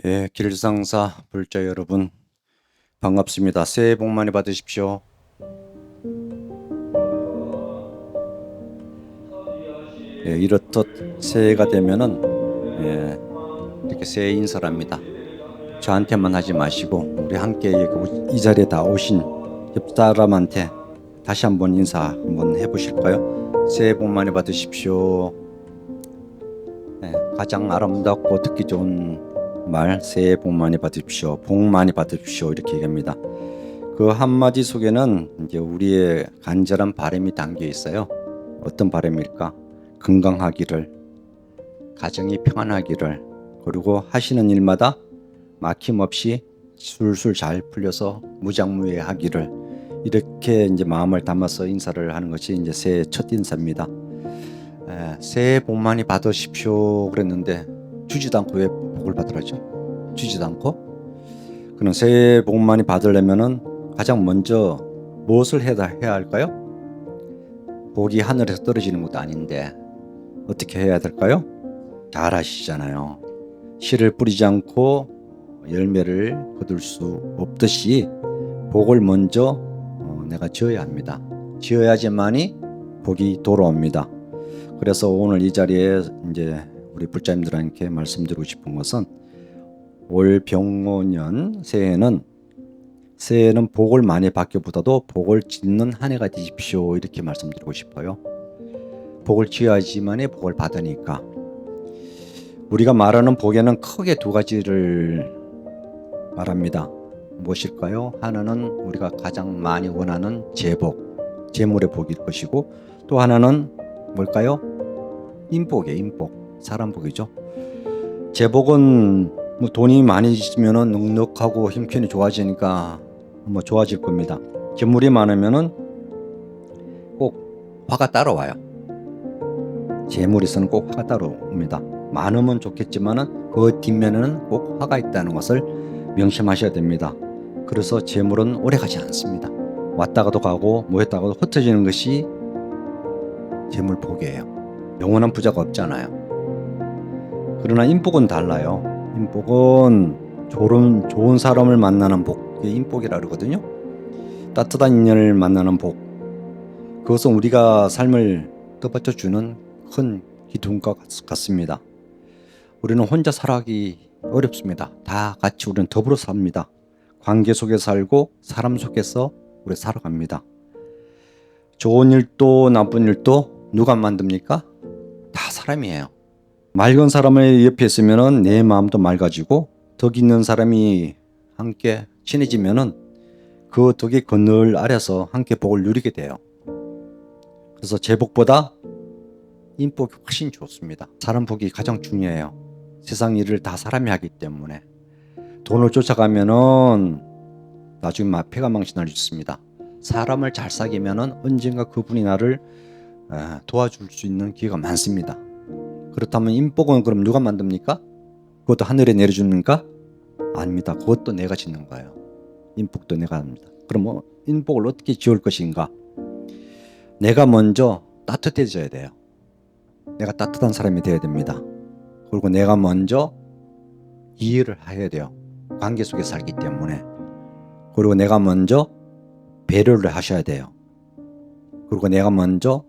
예, 길상사 불자 여러분 반갑습니다. 새해 복 많이 받으십시오. 예, 이렇듯 새해가 되면은 이렇게 새해 인사를 합니다. 저한테만 하지 마시고 우리 함께 이 자리에 다 오신 옆 사람한테 다시 한번 인사 한번 해보실까요? 새해 복 많이 받으십시오. 예, 가장 아름답고 듣기 좋은 말 새해 복 많이 받으십시오. 복 많이 받으십시오. 이렇게 얘기합니다. 그 한마디 속에는 이제 우리의 간절한 바람이 담겨 있어요. 어떤 바람일까? 건강하기를, 가정이 평안하기를, 그리고 하시는 일마다 막힘없이 술술 잘 풀려서 무장무예하기를, 이렇게 이제 마음을 담아서 인사를 하는 것이 이제 새해 첫 인사입니다. 새해 복 많이 받으십시오 그랬는데 주지도 않고 왜 복을 받으라죠? 주지도 않고? 그럼 새해 복 많이 받으려면은 가장 먼저 무엇을 해야 할까요? 복이 하늘에서 떨어지는 것도 아닌데 어떻게 해야 될까요? 잘 아시잖아요. 씨를 뿌리지 않고 열매를 거둘 수 없듯이 복을 먼저 내가 지어야 합니다. 지어야지만이 복이 돌아옵니다. 그래서 오늘 이 자리에 이제 우리 불자님들한테 말씀드리고 싶은 것은 올 병오년 새해는 복을 많이 받기보다도 복을 짓는 한 해가 되십시오. 이렇게 말씀드리고 싶어요. 복을 지어야지만이 복을 받으니까. 우리가 말하는 복에는 크게 두 가지를 말합니다. 무엇일까요? 하나는 우리가 가장 많이 원하는 재복, 재물의 복일 것이고, 또 하나는 뭘까요? 인복이에요. 인복, 사람 복이죠. 재복은 뭐 돈이 많이 있으면은 넉넉하고 형편이 좋아지니까 뭐 좋아질 겁니다. 재물이 많으면은 꼭 화가 따라와요. 재물이 있으면 꼭 화가 따라옵니다. 많으면 좋겠지만은 그 뒷면에는 꼭 화가 있다는 것을 명심하셔야 됩니다. 그래서 재물은 오래 가지 않습니다. 왔다가도 가고 모였다가도 흩어지는 것이 재물 복이에요. 영원한 부자가 없잖아요. 그러나 인복은 달라요. 인복은 좋은 사람을 만나는 복이 인복이라 그러거든요. 따뜻한 인연을 만나는 복. 그것은 우리가 삶을 떠받쳐주는 큰 기둥과 같습니다. 우리는 혼자 살아가기 어렵습니다. 다 같이 우리는 더불어 삽니다. 관계 속에 살고 사람 속에서 우리 살아갑니다. 좋은 일도 나쁜 일도 누가 만듭니까? 다 사람이에요. 맑은 사람의 옆에 있으면 내 마음도 맑아지고 덕 있는 사람이 함께 친해지면 그 덕의 그늘 아래서 함께 복을 누리게 돼요. 그래서 재복보다 인복이 훨씬 좋습니다. 사람 복이 가장 중요해요. 세상 일을 다 사람이 하기 때문에 돈을 쫓아가면은 나중에 패가 망신할 수 있습니다. 사람을 잘 사귀면은 언젠가 그분이 나를 도와줄 수 있는 기회가 많습니다. 그렇다면 인복은 그럼 누가 만듭니까? 그것도 하늘에 내려주는가? 아닙니다. 그것도 내가 짓는 거예요. 인복도 내가 합니다. 그럼 인복을 어떻게 지을 것인가? 내가 먼저 따뜻해져야 돼요. 내가 따뜻한 사람이 되어야 됩니다. 그리고 내가 먼저 이해를 해야 돼요. 관계 속에 살기 때문에. 그리고 내가 먼저 배려를 하셔야 돼요. 그리고 내가 먼저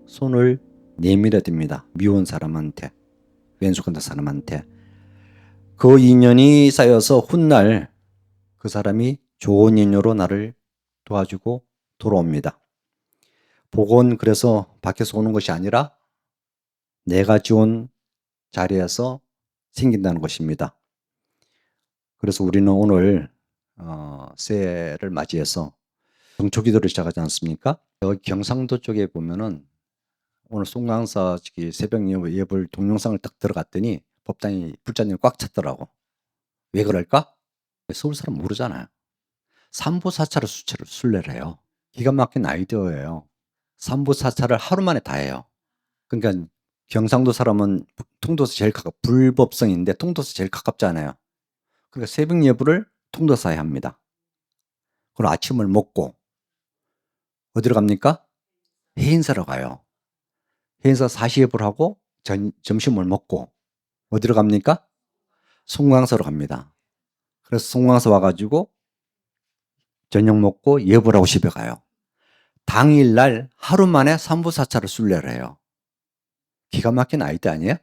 손을 내밀어야 됩니다. 미운 사람한테, 왼수 같은 사람한테. 그 인연이 쌓여서 훗날 그 사람이 좋은 인연으로 나를 도와주고 돌아옵니다. 복은 그래서 밖에서 오는 것이 아니라 내가 지은 자리에서 생긴다는 것입니다. 그래서 우리는 오늘 새해를 맞이해서 정초기도를 시작하지 않습니까? 여기 경상도 쪽에 보면은 오늘 송강사 새벽 예불 동영상을 딱 들어갔더니 법당이 불자님 꽉 찼더라고. 왜 그럴까? 서울 사람 모르잖아요. 삼보사찰을 순례를 해요. 기가 막힌 아이디어예요. 삼보사찰을 하루 만에 다 해요. 그러니까 경상도 사람은 통도에서 제일 불법성인데 통도에서 제일 가깝잖아요. 그러니까 새벽 예불을 통도에서 해야 합니다. 그리고 아침을 먹고 어디로 갑니까? 해인사로 가요. 해인사 사시예불 하고 점심을 먹고 어디로 갑니까? 송광사로 갑니다. 그래서 송광사 와가지고 저녁 먹고 예불 하고 집에 가요. 당일날 하루 만에 삼부사차를 순례를 해요. 기가 막힌 아이디 아니에요?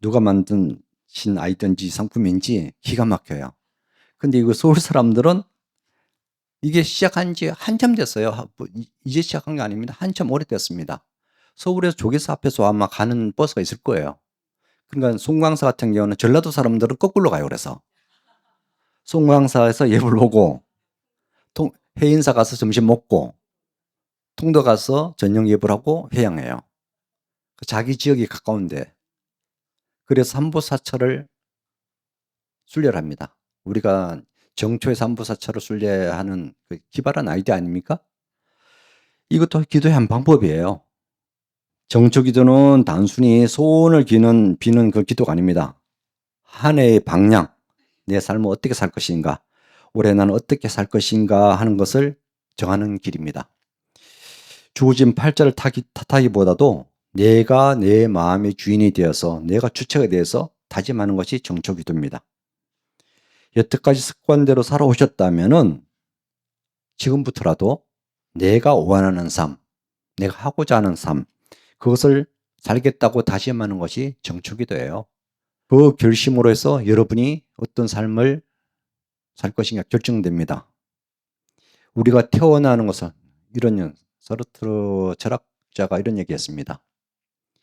누가 만든 신 아이디인지 상품인지 기가 막혀요. 근데 이거 서울 사람들은 이게 시작한 지 한참 됐어요. 이제 시작한 게 아닙니다. 한참 오래됐습니다. 서울에서 조계사 앞에서 아마 가는 버스가 있을 거예요. 그러니까 송광사 같은 경우는 전라도 사람들은 거꾸로 가요. 그래서 송광사에서 예불 보고 해인사 가서 점심 먹고 통도 가서 저녁 예불 하고 회양해요. 자기 지역이 가까운데 그래서 삼부사처를 순례를 합니다. 우리가 정초에 삼부사처를 순례하는 그 기발한 아이디어 아닙니까? 이것도 기도의 한 방법이에요. 정초 기도는 단순히 소원을 비는 그 기도가 아닙니다. 한 해의 방향, 내 삶을 어떻게 살 것인가, 올해 나는 어떻게 살 것인가 하는 것을 정하는 길입니다. 주어진 팔자를 탓하기보다도 내가 내 마음의 주인이 되어서 내가 주체가 되어서 다짐하는 것이 정초 기도입니다. 여태까지 습관대로 살아오셨다면은 지금부터라도 내가 원하는 삶, 내가 하고자 하는 삶, 그것을 살겠다고 다짐하는 것이 정초기도예요. 그 결심으로 해서 여러분이 어떤 삶을 살 것인가 결정됩니다. 우리가 태어나는 것은 이런 서르트르 철학자가 이런 얘기했습니다.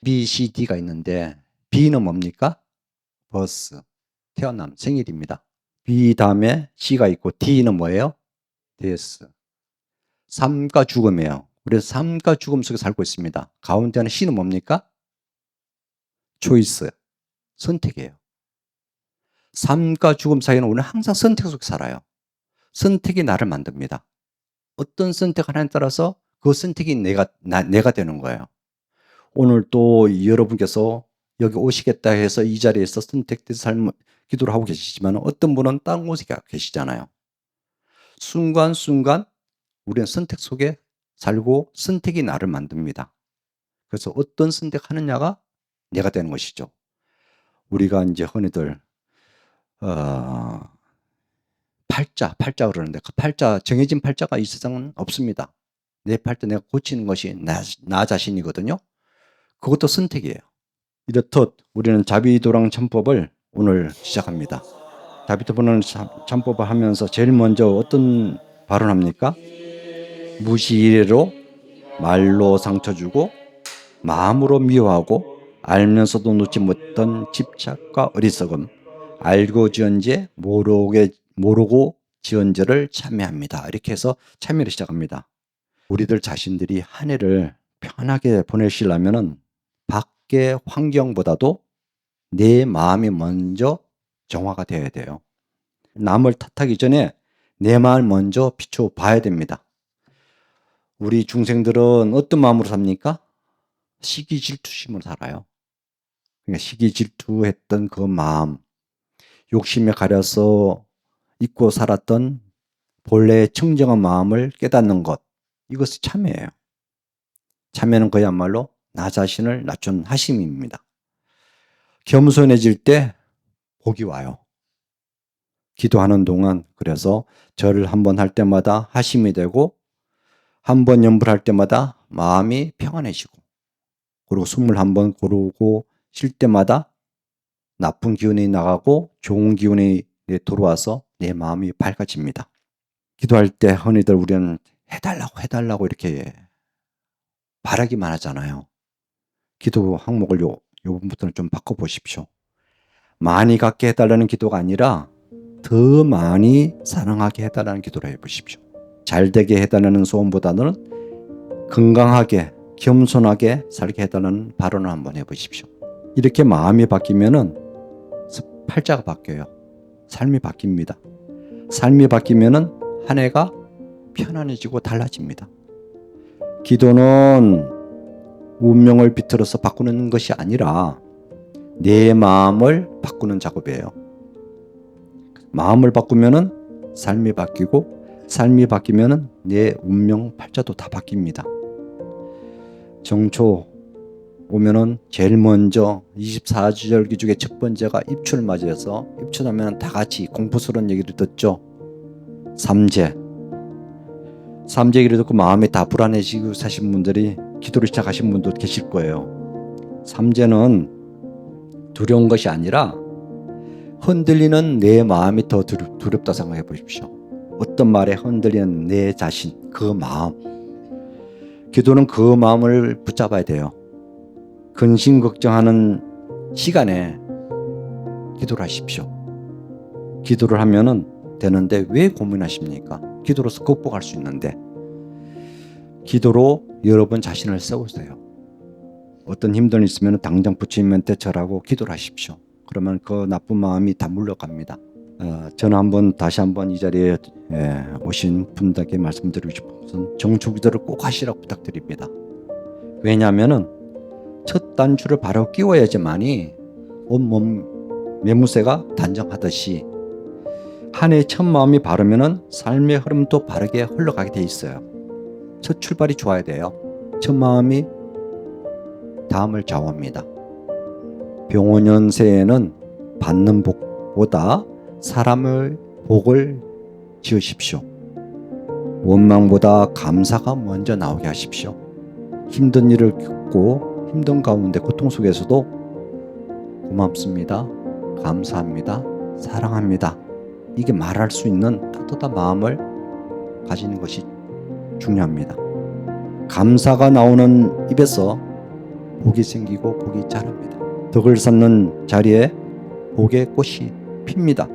B, C, D가 있는데 B는 뭡니까? 버스, 태어남, 생일입니다. B 다음에 C가 있고 D는 뭐예요? 데스. 삶과 죽음이에요. 그래서 삶과 죽음 속에 살고 있습니다. 가운데는 C는 뭡니까? 초이스, 선택이에요. 삶과 죽음 사이에는 우리는 항상 선택 속에 살아요. 선택이 나를 만듭니다. 어떤 선택 하나에 따라서 그 선택이 내가 되는 거예요. 오늘 또 여러분께서 여기 오시겠다 해서 이 자리에서 선택된 삶 기도를 하고 계시지만 어떤 분은 다른 곳에 계시잖아요. 순간순간 우리는 선택 속에 살고 선택이 나를 만듭니다. 그래서 어떤 선택하느냐가 내가 되는 것이죠. 우리가 이제 흔히들 팔자 그러는데 그 팔자 정해진 팔자가 이 세상은 없습니다. 내 팔자 내가 고치는 것이 나 자신이거든요. 그것도 선택이에요. 이렇듯 우리는 자비도랑 참법을 오늘 시작합니다. 자비도랑 참법을 하면서 제일 먼저 어떤 발언합니까? 무시이래로 말로 상처 주고 마음으로 미워하고 알면서도 놓지 못한 집착과 어리석음, 알고 지은 죄 모르고 지은 죄를 참회합니다. 이렇게 해서 참회를 시작합니다. 우리들 자신들이 한 해를 편하게 보내시려면은 밖의 환경보다도 내 마음이 먼저 정화가 되어야 돼요. 남을 탓하기 전에 내 마음을 먼저 비춰봐야 됩니다. 우리 중생들은 어떤 마음으로 삽니까? 시기 질투심으로 살아요. 그러니까 시기 질투했던 그 마음, 욕심에 가려서 잊고 살았던 본래의 청정한 마음을 깨닫는 것, 이것이 참회예요. 참회는 그야말로 나 자신을 낮춘 하심입니다. 겸손해질 때 복이 와요. 기도하는 동안 그래서 절을 한번 할 때마다 하심이 되고 한 번 염불할 때마다 마음이 평안해지고 그리고 숨을 한번 고르고 쉴 때마다 나쁜 기운이 나가고 좋은 기운이 들어와서 내 마음이 밝아집니다. 기도할 때 흔히들 우리는 해달라고 이렇게 바라기만 하잖아요. 기도 항목을 요 부분부터는 좀 바꿔보십시오. 많이 갖게 해달라는 기도가 아니라 더 많이 사랑하게 해달라는 기도를 해보십시오. 잘되게 해달라는 소원보다는 건강하게 겸손하게 살게 해달라는 발언을 한번 해보십시오. 이렇게 마음이 바뀌면은 팔자가 바뀌어요. 삶이 바뀝니다. 삶이 바뀌면은 한 해가 편안해지고 달라집니다. 기도는 운명을 비틀어서 바꾸는 것이 아니라 내 마음을 바꾸는 작업이에요. 마음을 바꾸면은 삶이 바뀌고 삶이 바뀌면은 내 운명 팔자도 다 바뀝니다. 정초 오면은 제일 먼저 24절기 중에 첫 번째가 입추를 맞이해서 입추하면 다 같이 공포스러운 얘기를 듣죠. 삼재 얘기를 듣고 마음이 다 불안해지고 사신 분들이 기도를 시작하신 분도 계실 거예요. 삼재는 두려운 것이 아니라 흔들리는 내 마음이 더 두렵다 생각해 보십시오. 어떤 말에 흔들리는 내 자신, 그 마음. 기도는 그 마음을 붙잡아야 돼요. 근심 걱정하는 시간에 기도를 하십시오. 기도를 하면은 되는데 왜 고민하십니까? 기도로서 극복할 수 있는데. 기도로 여러분 자신을 세우세요. 어떤 힘든 일 있으면 당장 부처님한테 절하고 기도를 하십시오. 그러면 그 나쁜 마음이 다 물러갑니다. 저는 다시 한번 이 자리에 오신 분들께 말씀드리고 싶은 것은 정초기도를 꼭 하시라고 부탁드립니다. 왜냐하면은 첫 단추를 바로 끼워야지만이 온몸 매무새가 단정하듯이 한 해의 첫 마음이 바르면은 삶의 흐름도 바르게 흘러가게 돼 있어요. 첫 출발이 좋아야 돼요. 첫 마음이 다음을 좌우합니다. 병원연세에는 받는 복보다 사람을 복을 지으십시오. 원망보다 감사가 먼저 나오게 하십시오. 힘든 일을 겪고 힘든 가운데 고통 속에서도 고맙습니다. 감사합니다. 사랑합니다. 이게 말할 수 있는 따뜻한 마음을 가지는 것이 중요합니다. 감사가 나오는 입에서 복이 생기고 복이 자랍니다. 덕을 쌓는 자리에 복의 꽃이 핍니다.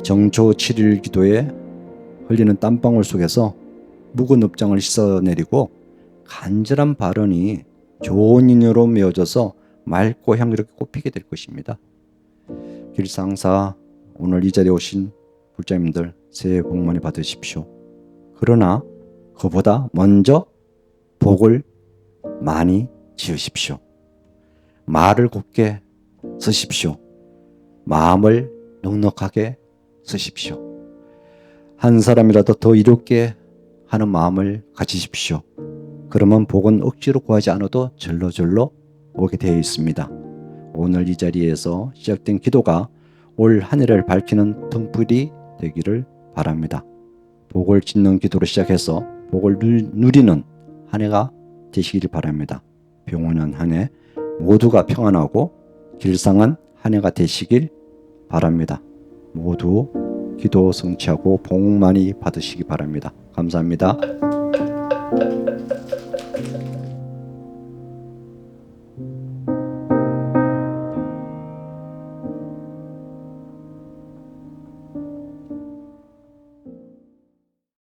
정초 7일 기도에 흘리는 땀방울 속에서 묵은 읍장을 씻어내리고 간절한 발언이 좋은 인연으로 메어져서 맑고 향기롭게 꽃피게 될 것입니다. 길상사 오늘 이 자리에 오신 불자님들 새해 복 많이 받으십시오. 그러나 그보다 먼저 복을 많이 지으십시오. 말을 곱게 쓰십시오. 마음을 넉넉하게 쓰십시오. 한 사람이라도 더 이롭게 하는 마음을 가지십시오. 그러면 복은 억지로 구하지 않아도 절로절로 오게 되어 있습니다. 오늘 이 자리에서 시작된 기도가 올 한 해를 밝히는 등불이 되기를 바랍니다. 복을 짓는 기도로 시작해서 복을 누리는 한 해가 되시기를 바랍니다. 병원은 한 해 모두가 평안하고 길상한 한 해가 되시길 바랍니다. 모두 기도 성취하고 복 많이 받으시기 바랍니다. 감사합니다.